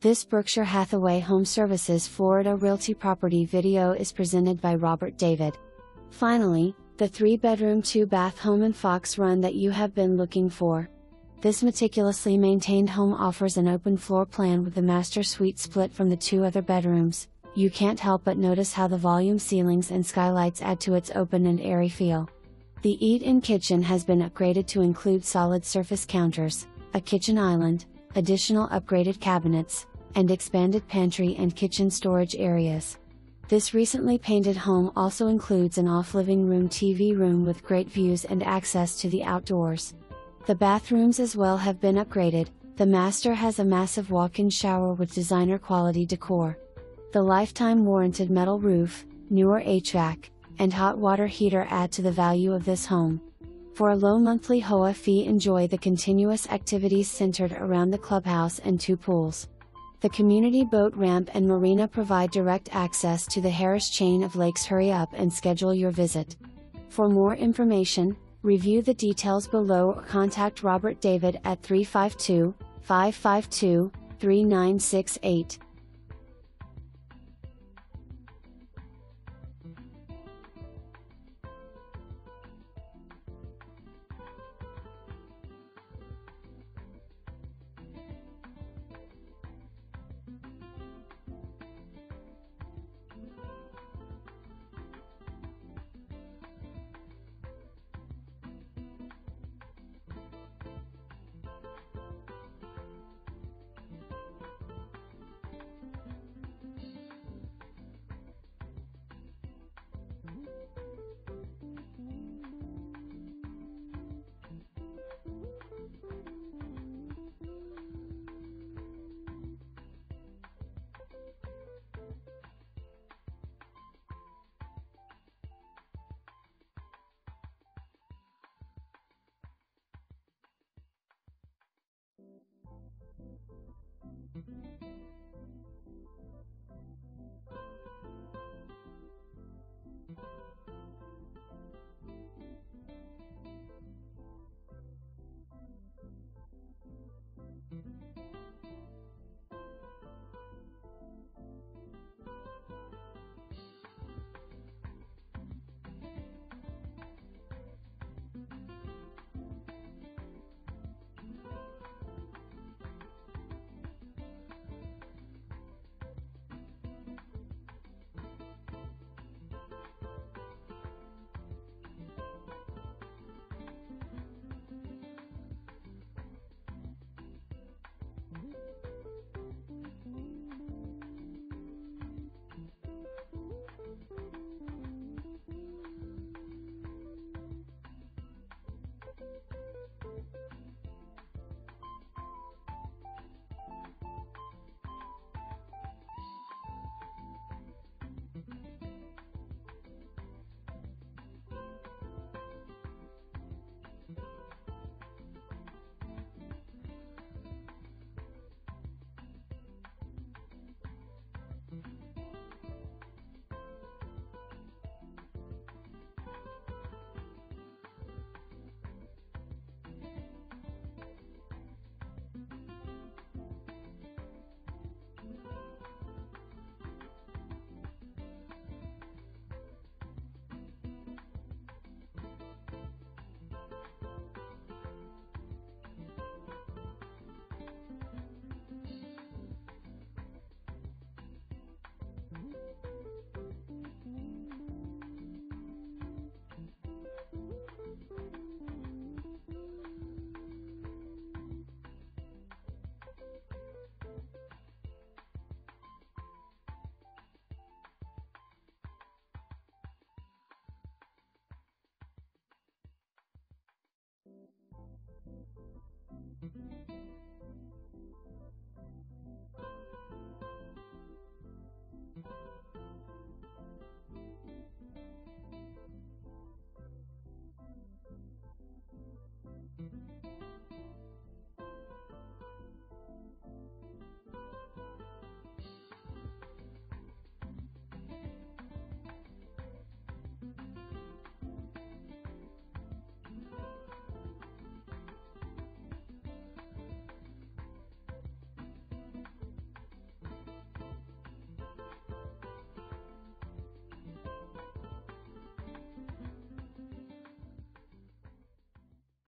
This Berkshire Hathaway HomeServices Florida Realty property video is presented by Robert David. Finally, the 3-bedroom 2-bath home in Fox Run that you have been looking for. This meticulously maintained home offers an open floor plan with the master suite split from the 2 other bedrooms. You can't help but notice how the volume ceilings and skylights add to its open and airy feel. The eat-in kitchen has been upgraded to include solid surface counters, a kitchen island, additional upgraded cabinets, and expanded pantry and kitchen storage areas. This recently painted home also includes an off-living room TV room with great views and access to the outdoors. The bathrooms as well have been upgraded. The master has a massive walk-in shower with designer quality decor. The lifetime warranted metal roof, newer HVAC, and hot water heater add to the value of this home. For a low monthly HOA fee, enjoy the continuous activities centered around the clubhouse and 2 pools. The community boat ramp and marina provide direct access to the Harris chain of lakes. Hurry up and schedule your visit. For more information, review the details below or contact Robert David at 352-552-3968.